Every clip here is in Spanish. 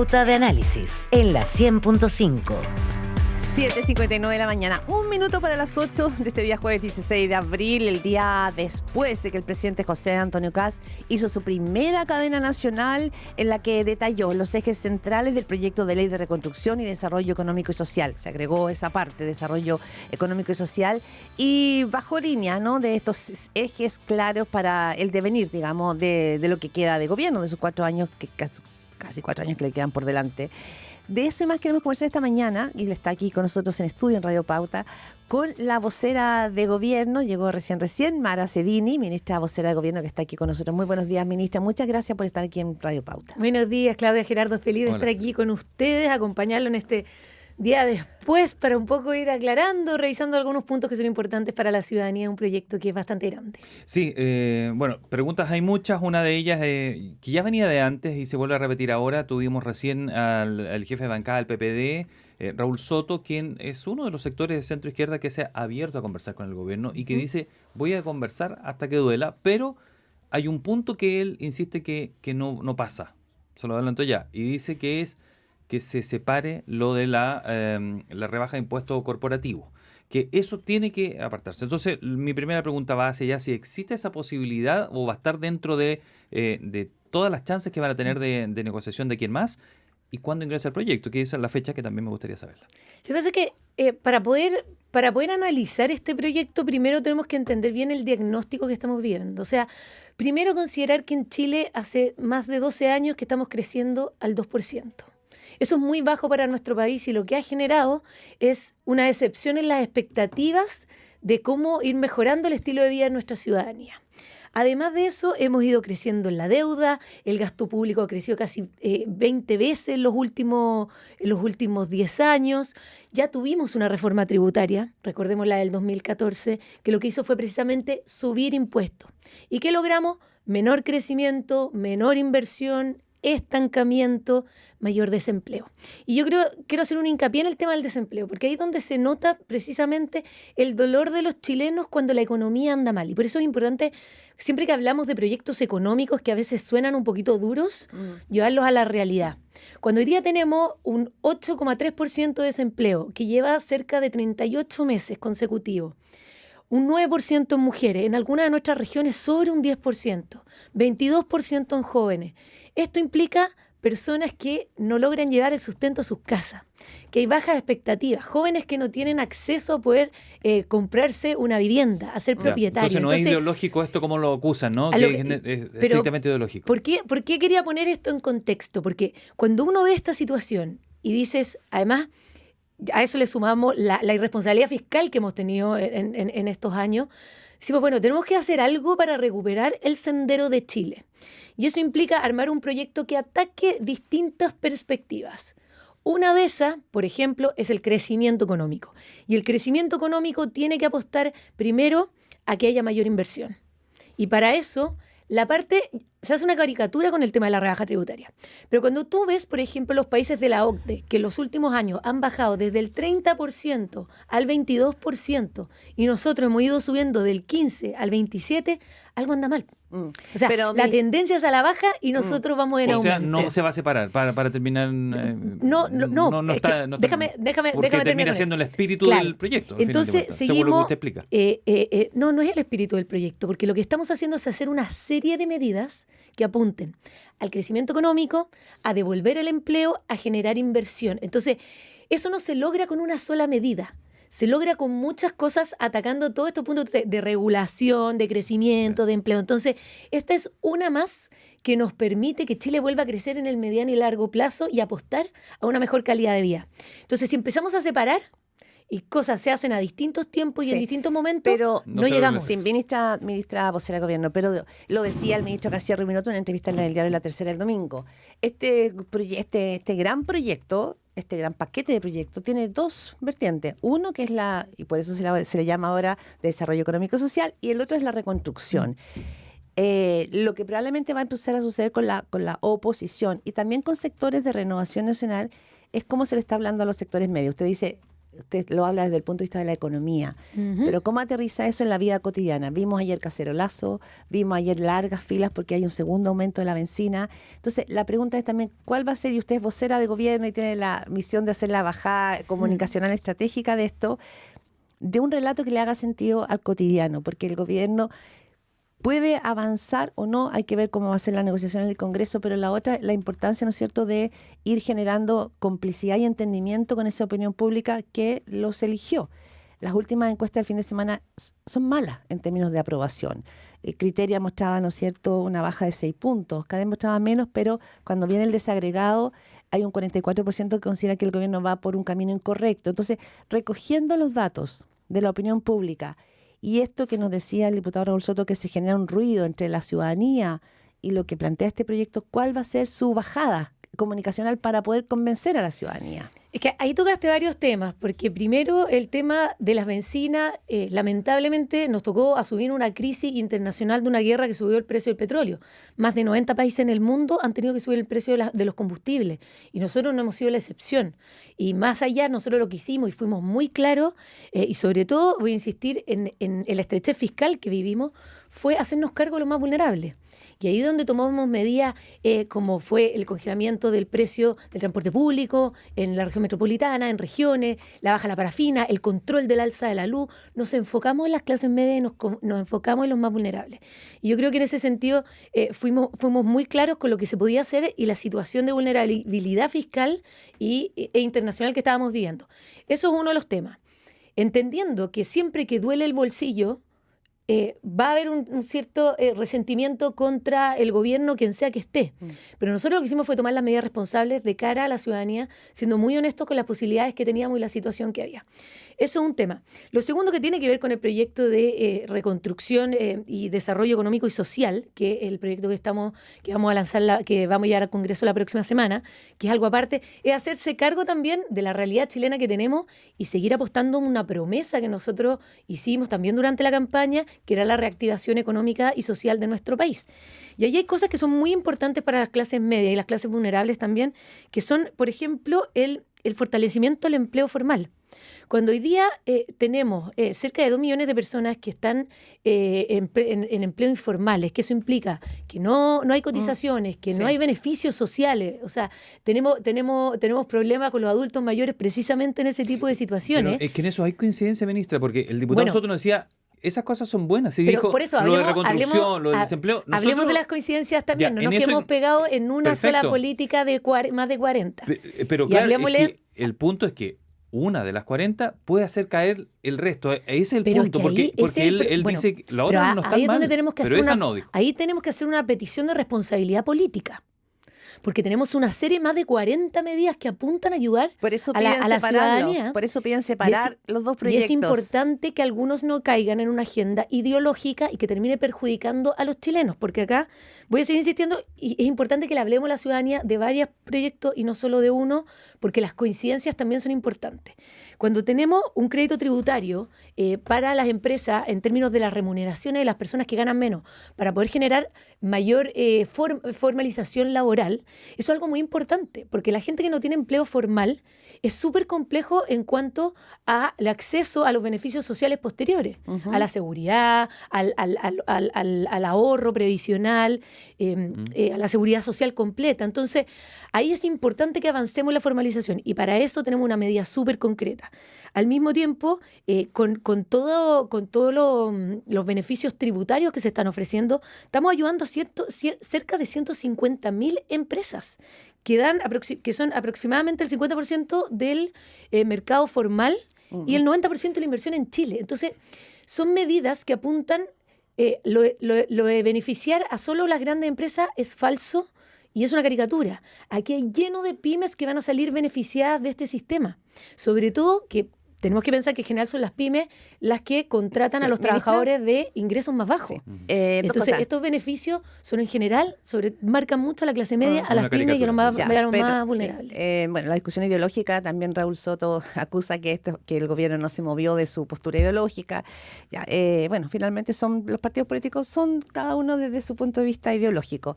Pauta de Análisis en la 100.5. 7:59 de la mañana, un minuto para las 8 de este día jueves 16 de abril, el día después de que el presidente José Antonio Kast hizo su primera cadena nacional en la que detalló los ejes centrales del proyecto de ley de reconstrucción y desarrollo económico y social. Se agregó esa parte, desarrollo económico y social, y bajó línea, ¿no?, de estos ejes claros para el devenir, digamos, de lo que queda de gobierno, de sus 4 años, casi 4 años que le quedan por delante. De eso y más queremos conversar esta mañana, y él está aquí con nosotros en estudio en Radio Pauta, con la vocera de gobierno, llegó recién, Mara Cedini, ministra vocera de gobierno, que está aquí con nosotros. Muy buenos días, ministra. Muchas gracias por estar aquí en Radio Pauta. Buenos días, Claudia, Gerardo. Feliz de estar aquí con ustedes, acompañarlo en este día después para un poco ir aclarando, revisando algunos puntos que son importantes para la ciudadanía, un proyecto que es bastante grande. Sí, bueno, preguntas hay muchas. Una de ellas que ya venía de antes y se vuelve a repetir ahora. Tuvimos recién al jefe de bancada del PPD, Raúl Soto, quien es uno de los sectores de centro izquierda que se ha abierto a conversar con el gobierno y que dice, voy a conversar hasta que duela, pero hay un punto que él insiste que no pasa. Se lo adelanto ya. Y dice que es que se separe lo de la rebaja de impuesto corporativo, que eso tiene que apartarse. Entonces, mi primera pregunta va hacia allá, si existe esa posibilidad o va a estar dentro de todas las chances que van a tener de negociación de quién más, y cuándo ingresa el proyecto, que esa es la fecha que también me gustaría saberla. Yo pienso que para poder analizar este proyecto, primero tenemos que entender bien el diagnóstico que estamos viendo. O sea, primero considerar que en Chile hace más de 12 años que estamos creciendo al 2%. Eso es muy bajo para nuestro país y lo que ha generado es una decepción en las expectativas de cómo ir mejorando el estilo de vida de nuestra ciudadanía. Además de eso, hemos ido creciendo en la deuda, el gasto público ha crecido casi 20 veces en los últimos 10 años. Ya tuvimos una reforma tributaria, recordemos la del 2014, que lo que hizo fue precisamente subir impuestos. ¿Y qué logramos? Menor crecimiento, menor inversión, estancamiento, mayor desempleo. Y yo quiero hacer un hincapié en el tema del desempleo, porque ahí es donde se nota precisamente el dolor de los chilenos cuando la economía anda mal. Y por eso es importante, siempre que hablamos de proyectos económicos que a veces suenan un poquito duros, llevarlos a la realidad. Cuando hoy día tenemos un 8,3% de desempleo, que lleva cerca de 38 meses consecutivos, un 9% en mujeres, en algunas de nuestras regiones sobre un 10%, 22% en jóvenes. Esto implica personas que no logran llevar el sustento a sus casas, que hay bajas expectativas, jóvenes que no tienen acceso a poder comprarse una vivienda, a ser propietarios. Entonces no es ideológico esto como lo acusan, ¿no? Que es estrictamente ideológico. ¿Por qué quería poner esto en contexto? Porque cuando uno ve esta situación y dices, además, a eso le sumamos la irresponsabilidad fiscal que hemos tenido en estos años, decimos, bueno, tenemos que hacer algo para recuperar el sendero de Chile. Y eso implica armar un proyecto que ataque distintas perspectivas. Una de esas, por ejemplo, es el crecimiento económico. Y el crecimiento económico tiene que apostar primero a que haya mayor inversión. Y para eso, se hace una caricatura con el tema de la rebaja tributaria. Pero cuando tú ves, por ejemplo, los países de la OCDE, que en los últimos años han bajado desde el 30% al 22%, y nosotros hemos ido subiendo del 15% al 27%, algo anda mal. O sea, pero la tendencia es a la baja y nosotros vamos en aumento. O sea, no se va a separar para terminar. No está, déjame porque termina siendo el espíritu del proyecto. Entonces, según lo que usted explica. No es el espíritu del proyecto, porque lo que estamos haciendo es hacer una serie de medidas que apunten al crecimiento económico, a devolver el empleo, a generar inversión. Entonces, eso no se logra con una sola medida. Se logra con muchas cosas atacando todos estos puntos de regulación, de crecimiento, de empleo. Entonces, esta es una más que nos permite que Chile vuelva a crecer en el mediano y largo plazo y apostar a una mejor calidad de vida. Entonces, si empezamos a separar y cosas se hacen a distintos tiempos y en distintos momentos, pero no llegamos. Sí, ministra vocera de gobierno, pero lo decía el ministro García Ruminato en una entrevista en el diario La Tercera el domingo. Este gran proyecto, este gran paquete de proyectos tiene dos vertientes. Uno que es y por eso se le llama ahora de desarrollo económico y social, y el otro es la reconstrucción. Lo que probablemente va a empezar a suceder con la oposición y también con sectores de Renovación Nacional es cómo se le está hablando a los sectores medios. Usted dice, usted lo habla desde el punto de vista de la economía, pero ¿cómo aterriza eso en la vida cotidiana? Vimos ayer cacerolazo, vimos ayer largas filas porque hay un segundo aumento de la benzina. Entonces, la pregunta es también, ¿cuál va a ser? Y usted es vocera de gobierno y tiene la misión de hacer la bajada comunicacional estratégica de esto, de un relato que le haga sentido al cotidiano, porque el gobierno puede avanzar o no, hay que ver cómo va a ser la negociación en el Congreso, pero la otra, la importancia, ¿no es cierto?, de ir generando complicidad y entendimiento con esa opinión pública que los eligió. Las últimas encuestas del fin de semana son malas en términos de aprobación. Criteria mostraba, ¿no es cierto?, una baja de 6 puntos, cada vez mostraba menos, pero cuando viene el desagregado hay un 44% que considera que el gobierno va por un camino incorrecto. Entonces, recogiendo los datos de la opinión pública, y esto que nos decía el diputado Raúl Soto, que se genera un ruido entre la ciudadanía y lo que plantea este proyecto, ¿cuál va a ser su bajada comunicacional para poder convencer a la ciudadanía? Es que ahí tocaste varios temas, porque primero el tema de las bencinas, lamentablemente nos tocó asumir una crisis internacional de una guerra que subió el precio del petróleo. Más de 90 países en el mundo han tenido que subir el precio de los combustibles y nosotros no hemos sido la excepción. Y más allá, nosotros lo que hicimos y fuimos muy claros, y sobre todo voy a insistir en la estrechez fiscal que vivimos, fue hacernos cargo de los más vulnerables. Y ahí es donde tomamos medidas como fue el congelamiento del precio del transporte público en la región metropolitana, en regiones, la baja de la parafina, el control del alza de la luz. Nos enfocamos en las clases medias y nos enfocamos en los más vulnerables. Y yo creo que en ese sentido fuimos muy claros con lo que se podía hacer y la situación de vulnerabilidad fiscal e internacional que estábamos viviendo. Eso es uno de los temas. Entendiendo que siempre que duele el bolsillo, va a haber un cierto resentimiento contra el gobierno, quien sea que esté. Pero nosotros lo que hicimos fue tomar las medidas responsables de cara a la ciudadanía, siendo muy honestos con las posibilidades que teníamos y la situación que había. Eso es un tema. Lo segundo que tiene que ver con el proyecto de reconstrucción y desarrollo económico y social, que es el proyecto que vamos a lanzar, que vamos a llevar al Congreso la próxima semana, que es algo aparte, es hacerse cargo también de la realidad chilena que tenemos y seguir apostando en una promesa que nosotros hicimos también durante la campaña, que era la reactivación económica y social de nuestro país. Y ahí hay cosas que son muy importantes para las clases medias y las clases vulnerables también, que son, por ejemplo, el fortalecimiento del empleo formal. Cuando hoy día tenemos cerca de 2 millones de personas que están en empleo informales, que eso implica que no hay cotizaciones, que no hay beneficios sociales, o sea, tenemos problemas con los adultos mayores precisamente en ese tipo de situaciones. Pero es que en eso hay coincidencia, ministra, porque el diputado Soto nos decía, esas cosas son buenas. Y dijo, por eso, lo de reconstrucción, lo del desempleo. Hablemos de las coincidencias también. No nos quedemos pegados en una sola política de más de 40. Pero claro, es que el punto es que una de las 40 puede hacer caer el resto. Ese es el punto, porque él dice que la otra no está mal, donde tenemos que pero hacer esa no dijo. Ahí tenemos que hacer una petición de responsabilidad política. Porque tenemos una serie más de 40 medidas que apuntan a ayudar a la ciudadanía. Por eso piden separar los dos proyectos. Y es importante que algunos no caigan en una agenda ideológica y que termine perjudicando a los chilenos. Porque acá voy a seguir insistiendo, y es importante que le hablemos a la ciudadanía de varios proyectos y no solo de uno, porque las coincidencias también son importantes. Cuando tenemos un crédito tributario para las empresas en términos de las remuneraciones de las personas que ganan menos, para poder generar mayor formalización laboral, eso es algo muy importante, porque la gente que no tiene empleo formal es súper complejo en cuanto al acceso a los beneficios sociales posteriores, a la seguridad, al ahorro previsional, a la seguridad social completa. Entonces, ahí es importante que avancemos en la formalización y para eso tenemos una medida súper concreta. Al mismo tiempo, con todos los beneficios tributarios que se están ofreciendo, estamos ayudando a cerca de 150.000 empresas que son aproximadamente el 50% del mercado formal y el 90% de la inversión en Chile. Entonces, son medidas que apuntan, lo de beneficiar a solo las grandes empresas es falso y es una caricatura. Aquí hay lleno de pymes que van a salir beneficiadas de este sistema. Sobre todo que tenemos que pensar que en general son las pymes las que contratan a los trabajadores de ingresos más bajos. Sí. Entonces, estos beneficios son en general, marcan mucho a la clase media, a las pymes y a los más vulnerables. Sí. Bueno, la discusión ideológica, también Raúl Soto acusa que el gobierno no se movió de su postura ideológica. Bueno, finalmente los partidos políticos son cada uno desde su punto de vista ideológico.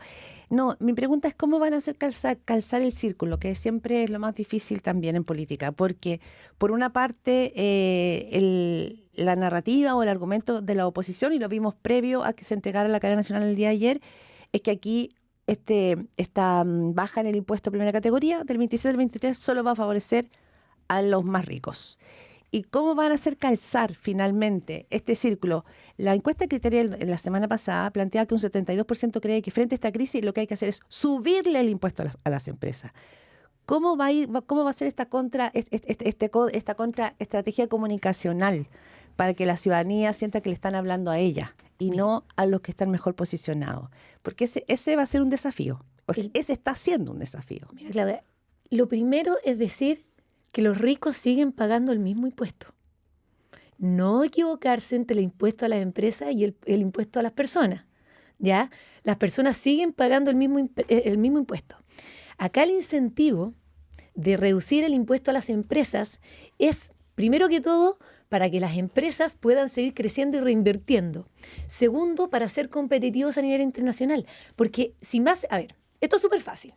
No, mi pregunta es cómo van a hacer calzar el círculo, que siempre es lo más difícil también en política, porque por una parte la narrativa o el argumento de la oposición, y lo vimos previo a que se entregara la cadena nacional el día de ayer, es que aquí esta baja en el impuesto de primera categoría del 27 al 23 solo va a favorecer a los más ricos. ¿Y cómo van a hacer calzar finalmente este círculo? La encuesta Criterial en la semana pasada planteaba que un 72% cree que frente a esta crisis lo que hay que hacer es subirle el impuesto a las empresas. ¿Cómo va a ser esta contraestrategia comunicacional para que la ciudadanía sienta que le están hablando a ella y no a los que están mejor posicionados? Porque ese va a ser un desafío. O sea, ese está siendo un desafío. Mira, Claudia, lo primero es decir que los ricos siguen pagando el mismo impuesto. No equivocarse entre el impuesto a las empresas y el impuesto a las personas, ¿ya? Las personas siguen pagando el mismo impuesto. Acá el incentivo de reducir el impuesto a las empresas es, primero que todo, para que las empresas puedan seguir creciendo y reinvirtiendo. Segundo, para ser competitivos a nivel internacional. Porque esto es súper fácil.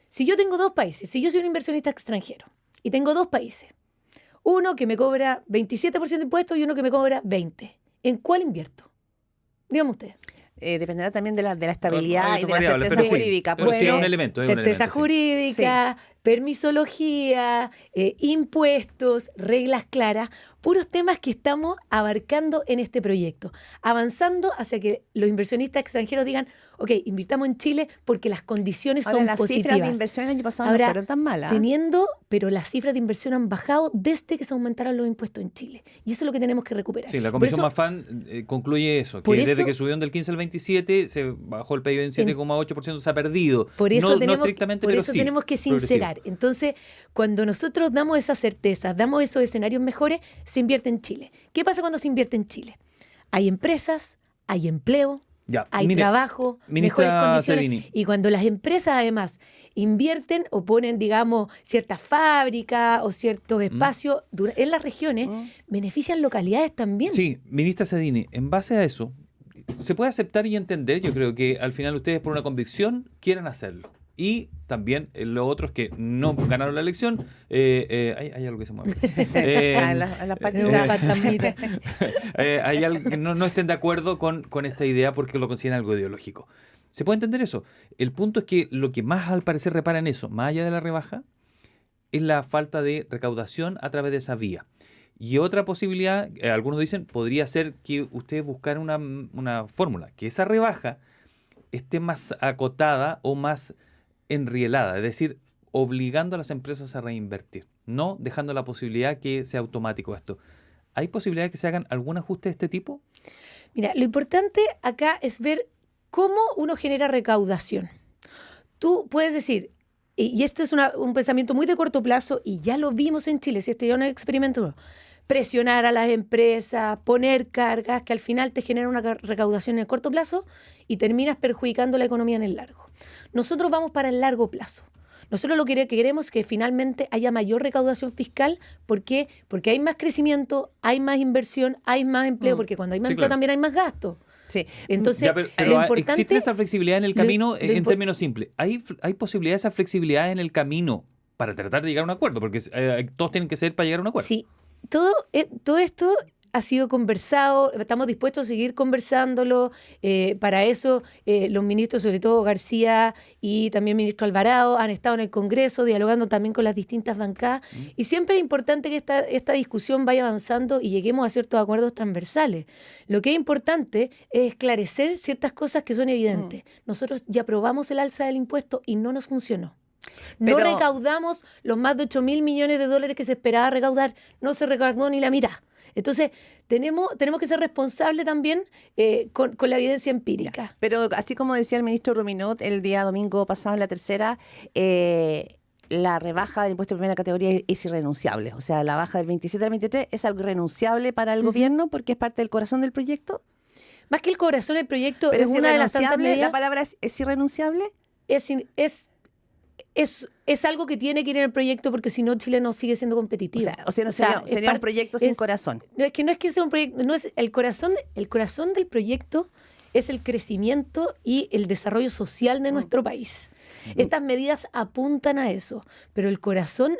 Si yo tengo dos países, si yo soy un inversionista extranjero, y tengo dos países, uno que me cobra 27% de impuestos y uno que me cobra 20%. ¿En cuál invierto? Dígame usted. Dependerá también de la estabilidad y de la variables, certeza pero sí, jurídica. pero sí, es un Porque elemento. Certeza jurídica, permisología, impuestos, reglas claras, puros temas que estamos abarcando en este proyecto, avanzando hacia que los inversionistas extranjeros digan, ok, invirtamos en Chile porque las condiciones ahora, son las positivas. cifras de inversión el año pasado Ahora, no fueron tan malas. Pero las cifras de inversión han bajado desde que se aumentaron los impuestos en Chile. Y eso es lo que tenemos que recuperar. Sí, la Comisión Mafan concluye eso, que desde que subieron del 15 al 27 se bajó el PIB en 7,8%, se ha perdido. Por eso, no estrictamente, pero sí, tenemos que sincerar. Entonces, cuando nosotros damos esas certezas, damos esos escenarios mejores, se invierte en Chile. ¿Qué pasa cuando se invierte en Chile? Hay empresas, hay empleo, hay trabajo, mejores condiciones. Cedini. Y cuando las empresas además invierten o ponen, digamos, ciertas fábricas o ciertos espacios en las regiones, benefician localidades también. Sí, ministra Cedini, en base a eso, se puede aceptar y entender, yo creo que al final ustedes por una convicción quieran hacerlo. Y también los otros que no ganaron la elección, hay algo que se mueve. Las patitas. Hay algo que no estén de acuerdo con esta idea porque lo consideran algo ideológico. ¿Se puede entender eso? El punto es que lo que más al parecer repara en eso, más allá de la rebaja, es la falta de recaudación a través de esa vía. Y otra posibilidad, algunos dicen, podría ser que ustedes buscaran una fórmula, que esa rebaja esté más acotada o más enrielada, es decir, obligando a las empresas a reinvertir, no dejando la posibilidad que sea automático esto. ¿Hay posibilidad de que se hagan algún ajuste de este tipo? Mira, lo importante acá es ver cómo uno genera recaudación. Tú puedes decir, y esto es un pensamiento muy de corto plazo, y ya lo vimos en Chile, si este ya es un experimento, presionar a las empresas, poner cargas que al final te generan una recaudación en el corto plazo y terminas perjudicando la economía en el largo. Nosotros vamos para el largo plazo. Nosotros lo que queremos es que finalmente haya mayor recaudación fiscal. ¿Por qué? Porque hay más crecimiento, hay más inversión, hay más empleo, porque cuando hay más empleo también hay más gasto. Sí. Entonces, pero lo importante, ¿existe esa flexibilidad en el camino en términos simples? ¿Hay posibilidad de esa flexibilidad en el camino para tratar de llegar a un acuerdo? Porque todos tienen que ser para llegar a un acuerdo. Sí, todo esto ha sido conversado, estamos dispuestos a seguir conversándolo. Para eso los ministros, sobre todo García y también el ministro Alvarado, han estado en el Congreso dialogando también con las distintas bancadas. Y siempre es importante que esta discusión vaya avanzando y lleguemos a ciertos acuerdos transversales. Lo que es importante es esclarecer ciertas cosas que son evidentes. Nosotros ya aprobamos el alza del impuesto y no nos funcionó. No recaudamos los más de 8.000 millones de dólares que se esperaba recaudar. No se recaudó ni la mitad. Entonces, tenemos que ser responsables también con la evidencia empírica. Pero así como decía el ministro Ruminot el día domingo pasado en la tercera, la rebaja del impuesto de primera categoría es irrenunciable. O sea, la baja del 27 al 23 es algo irrenunciable para el gobierno porque es parte del corazón del proyecto. Más que el corazón del proyecto, pero es una de las tantas medidas. ¿La palabra es irrenunciable? Es algo que tiene que ir en el proyecto porque si no Chile no sigue siendo competitivo. O sea, sería un proyecto sin corazón. No es que sea un proyecto, no es el corazón del proyecto es el crecimiento y el desarrollo social de nuestro país. Estas medidas apuntan a eso, pero el corazón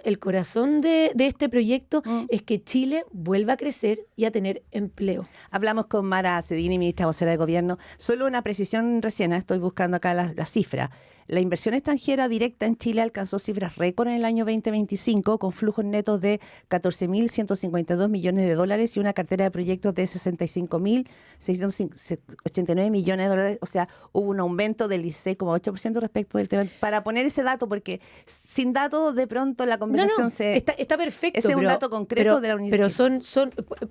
de este proyecto es que Chile vuelva a crecer y a tener empleo. Hablamos con Mara Cedini, ministra vocera de Gobierno. Solo una precisión recién, estoy buscando acá la cifra. La inversión extranjera directa en Chile alcanzó cifras récord en el año 2025 con flujos netos de 14.152 millones de dólares y una cartera de proyectos de 65.689 millones de dólares. O sea, hubo un aumento del 16,8% respecto del tema. Para poner ese dato, porque sin datos de pronto la conversación está perfecto. Ese es un dato concreto de la Unión. Pero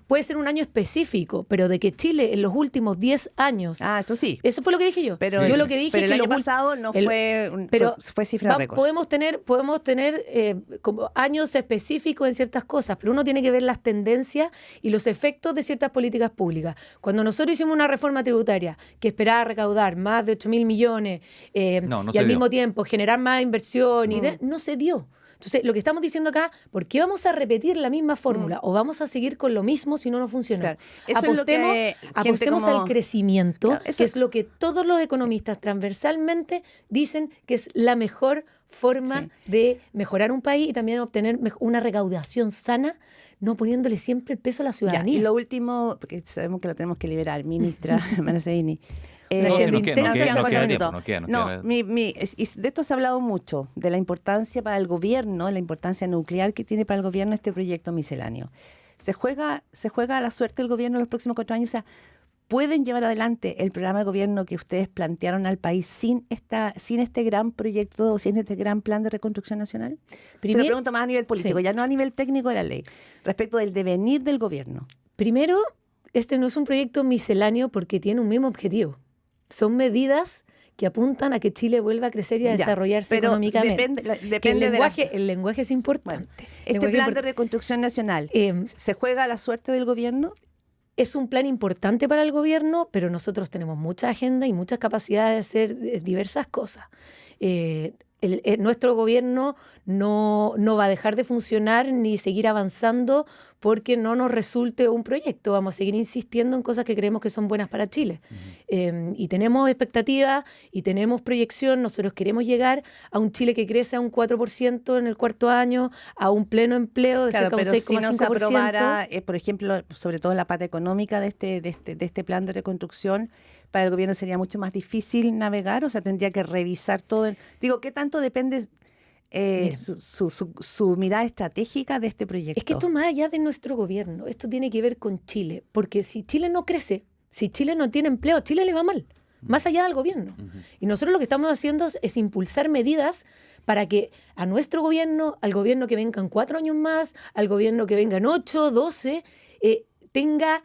puede ser un año específico, pero de que Chile en los últimos 10 años... Eso sí. Eso fue lo que dije yo. Pero yo lo que dije pero es el que año pasado no fue cifra récord. Podemos tener como años específicos en ciertas cosas, pero uno tiene que ver las tendencias y los efectos de ciertas políticas públicas. Cuando nosotros hicimos una reforma tributaria que esperaba recaudar más de 8.000 millones y al mismo tiempo generar más inversión, no se dio. Entonces, lo que estamos diciendo acá, ¿por qué vamos a repetir la misma fórmula? ¿O vamos a seguir con lo mismo si no nos funciona? Claro. Eso Apostemos al crecimiento, Claro, que es lo que todos los economistas transversalmente dicen que es la mejor forma de mejorar un país y también obtener una recaudación sana, no poniéndole siempre el peso a la ciudadanía. Y lo último, porque sabemos que lo tenemos que liberar, ministra Mara Cedini. Nos queda de esto se ha hablado mucho, de la importancia para el gobierno, la importancia nuclear que tiene para el gobierno este proyecto misceláneo. Se juega a la suerte del gobierno en los próximos 4 años. O sea, ¿pueden llevar adelante el programa de gobierno que ustedes plantearon al país sin este gran proyecto, sin este gran plan de reconstrucción nacional? Se lo pregunto más a nivel político, ya no a nivel técnico de la ley, respecto del devenir del gobierno. Primero, este no es un proyecto misceláneo porque tiene un mismo objetivo. Son medidas que apuntan a que Chile vuelva a crecer y a desarrollarse económicamente. El lenguaje es importante. Bueno, este plan de reconstrucción nacional, ¿se juega a la suerte del gobierno? Es un plan importante para el gobierno, pero nosotros tenemos mucha agenda y muchas capacidades de hacer diversas cosas. Nuestro gobierno no va a dejar de funcionar ni seguir avanzando porque no nos resulte un proyecto. Vamos a seguir insistiendo en cosas que creemos que son buenas para Chile. Y tenemos expectativas y tenemos proyección. Nosotros queremos llegar a un Chile que crece a un 4% en el cuarto año, a un pleno empleo de cerca de un 6,5%. Si no se aprobara, por ejemplo, sobre todo la pata económica de este plan de reconstrucción, para el gobierno sería mucho más difícil navegar, o sea, tendría que revisar todo. ¿Qué tanto depende su mirada estratégica de este proyecto? Es que esto más allá de nuestro gobierno, esto tiene que ver con Chile, porque si Chile no crece, si Chile no tiene empleo, a Chile le va mal, más allá del gobierno. Y nosotros lo que estamos haciendo es impulsar medidas para que a nuestro gobierno, al gobierno que venga en 4 años más, al gobierno que venga en 8, 12, tenga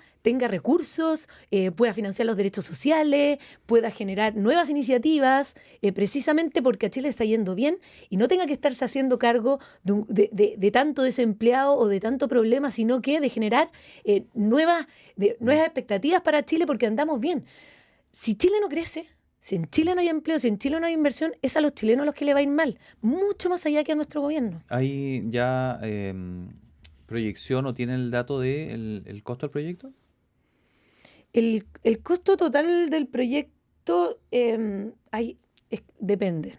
recursos, pueda financiar los derechos sociales, pueda generar nuevas iniciativas, precisamente porque a Chile está yendo bien y no tenga que estarse haciendo cargo de tanto desempleado o de tanto problema, sino que de generar nuevas expectativas para Chile porque andamos bien. Si Chile no crece, si en Chile no hay empleo, si en Chile no hay inversión, es a los chilenos a los que le va a ir mal, mucho más allá que a nuestro gobierno. ¿Hay ya proyección o tienen el dato del costo del proyecto? El costo total del proyecto depende.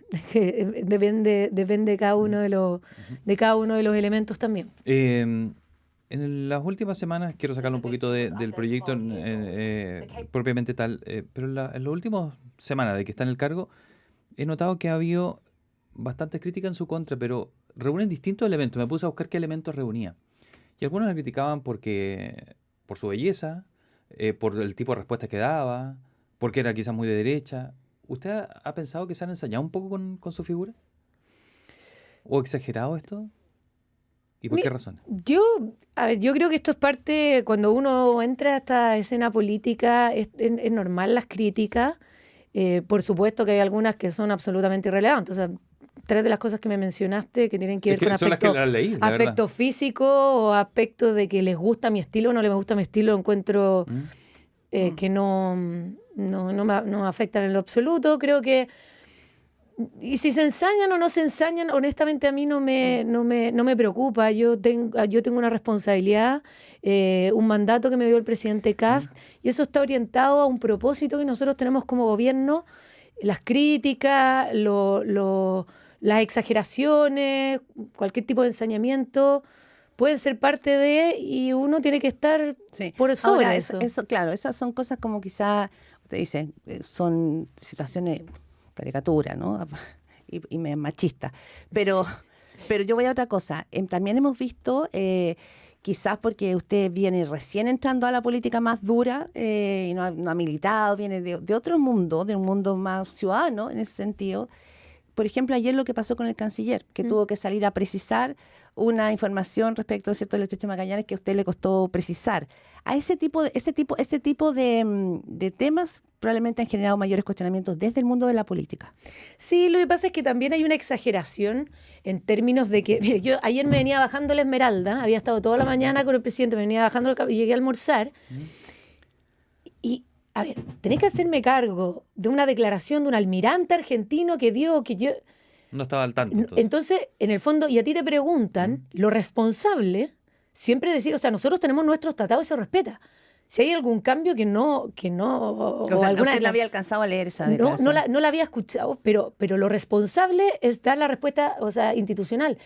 Depende de cada uno de los elementos también. En las últimas semanas, quiero sacarle un poquito del proyecto propiamente tal, pero en las últimas semanas de que está en el cargo, he notado que ha habido bastantes críticas en su contra, pero reúnen distintos elementos. Me puse a buscar qué elementos reunía. Y algunos la criticaban por su belleza, por el tipo de respuestas que daba, porque era quizás muy de derecha. ¿Usted ha pensado que se han ensayado un poco con su figura? ¿O exagerado esto? ¿Y por qué razones? Yo creo que esto es parte, cuando uno entra a esta escena política, es normal las críticas. Por supuesto que hay algunas que son absolutamente irrelevantes. O sea, 3 de las cosas que me mencionaste que tienen que ver con aspecto físico o aspecto de que les gusta mi estilo o no les gusta mi estilo, encuentro que no me afectan en lo absoluto. Creo que Y si se ensañan o no se ensañan, honestamente a mí no me preocupa. Yo tengo una responsabilidad, un mandato que me dio el presidente Kast, y eso está orientado a un propósito que nosotros tenemos como gobierno. Las críticas, las exageraciones, cualquier tipo de ensañamiento pueden ser parte de, y uno tiene que estar por sobre Ahora, eso. Claro, esas son cosas como quizá, usted dice, son situaciones caricatura, ¿no? Y machista. Pero yo voy a otra cosa. También hemos visto, quizás porque usted viene recién entrando a la política más dura, y no ha militado, viene de otro mundo, de un mundo más ciudadano en ese sentido. Por ejemplo, ayer lo que pasó con el canciller, que tuvo que salir a precisar una información respecto, ¿cierto?, del Estrecho de Magallanes que a usted le costó precisar. A ese tipo de temas probablemente han generado mayores cuestionamientos desde el mundo de la política. Sí, lo que pasa es que también hay una exageración en términos de que, mire, yo ayer me venía bajando la Esmeralda, había estado toda la mañana con el presidente, me venía bajando y llegué a almorzar. Y, a ver, tenés que hacerme cargo de una declaración de un almirante argentino que dio que yo... No estaba al tanto. Entonces, en el fondo, y a ti te preguntan, lo responsable, siempre decir, o sea, nosotros tenemos nuestros tratados y se respeta. Si hay algún cambio que no O sea, alguna usted la había alcanzado a leer esa declaración. no la había escuchado, pero lo responsable es dar la respuesta, o sea, institucional.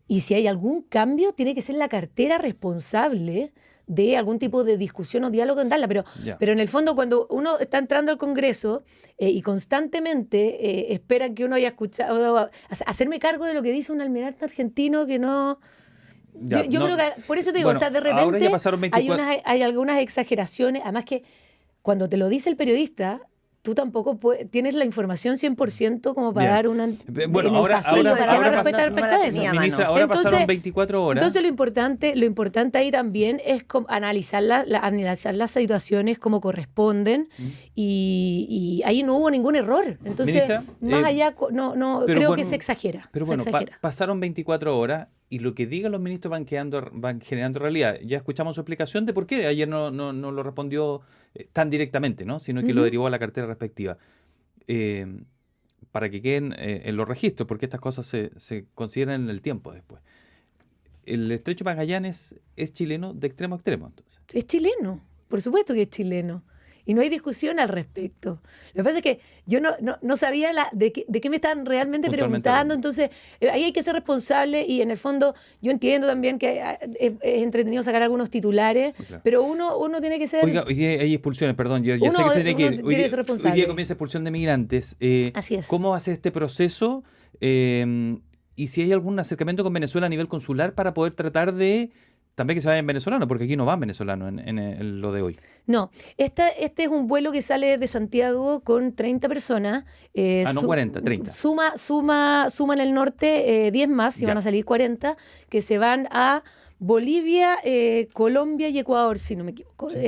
Y si hay algún cambio, tiene que ser la cartera responsable de algún tipo de discusión o diálogo en darla. Pero en el fondo, cuando uno está entrando al Congreso y constantemente esperan que uno haya escuchado, hacerme cargo de lo que dice un almirante argentino que no... Yo creo que, por eso te digo, Bueno, o sea, de ahora repente ya pasaron 24... hay algunas exageraciones, además que cuando te lo dice el periodista, tú tampoco tienes la información 100% como para dar una... Bueno, ahora respuesta respecto a eso. Ministra, ahora pasaron 24 horas. Entonces lo importante ahí también es analizar las situaciones como corresponden, y ahí no hubo ningún error. Entonces, Ministra, más allá, creo que se exagera. Pero bueno, pasaron 24 horas y lo que digan los ministros van generando realidad. Ya escuchamos su explicación de por qué ayer no lo respondió tan directamente, ¿no? Sino que lo derivó a la cartera respectiva. Para que queden en los registros, porque estas cosas se consideran en el tiempo después. El Estrecho de Magallanes es chileno de extremo a extremo, entonces. Es chileno, por supuesto que es chileno. Y no hay discusión al respecto. Lo que pasa es que yo no sabía de qué me estaban realmente preguntando. Entonces, ahí hay que ser responsable, y en el fondo yo entiendo también que es entretenido sacar algunos titulares, sí, claro, pero uno tiene que ser... Oiga, hoy día hay expulsiones, perdón, yo sé que se tiene que ir. Hoy día comienza expulsión de migrantes. Así es. ¿Cómo va a ser este proceso? Y si hay algún acercamiento con Venezuela a nivel consular para poder tratar de... También que se vayan venezolanos, porque aquí no van venezolanos en lo de hoy. No, este es un vuelo que sale de Santiago con 30 personas. No 40, 30. Suma en el norte 10 más, y van a salir 40, que se van a Bolivia, Colombia y Ecuador, si no me equivoco. Sí.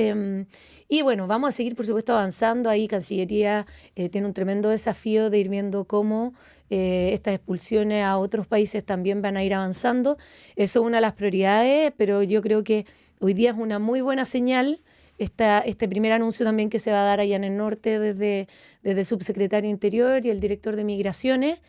Y bueno, vamos a seguir, por supuesto, avanzando. Ahí Cancillería tiene un tremendo desafío de ir viendo cómo... estas expulsiones a otros países también van a ir avanzando. Eso es una de las prioridades, pero yo creo que hoy día es una muy buena señal este primer anuncio también que se va a dar allá en el norte desde el subsecretario Interior y el director de Migraciones,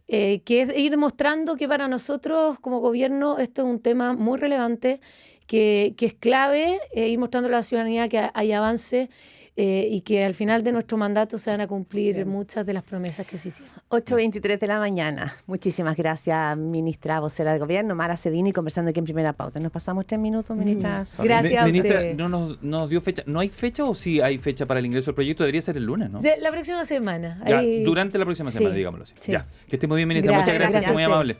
que es ir demostrando que para nosotros como gobierno esto es un tema muy relevante, que es clave, ir mostrando a la ciudadanía que hay avance, y que al final de nuestro mandato se van a cumplir muchas de las promesas que se hicieron. 8:23 de la mañana. Muchísimas gracias, ministra vocera del Gobierno, Mara Cedini, conversando aquí en Primera Pauta. Nos pasamos 3 minutos, ministra. Gracias a ministra, usted. no nos dio fecha. ¿No hay fecha o sí hay fecha para el ingreso del proyecto? Debería ser el lunes, ¿no? La próxima semana. Ya, durante la próxima semana, digámoslo así. Sí. Ya. Que esté muy bien, ministra. Gracias, muchas gracias. gracias. Muy amable.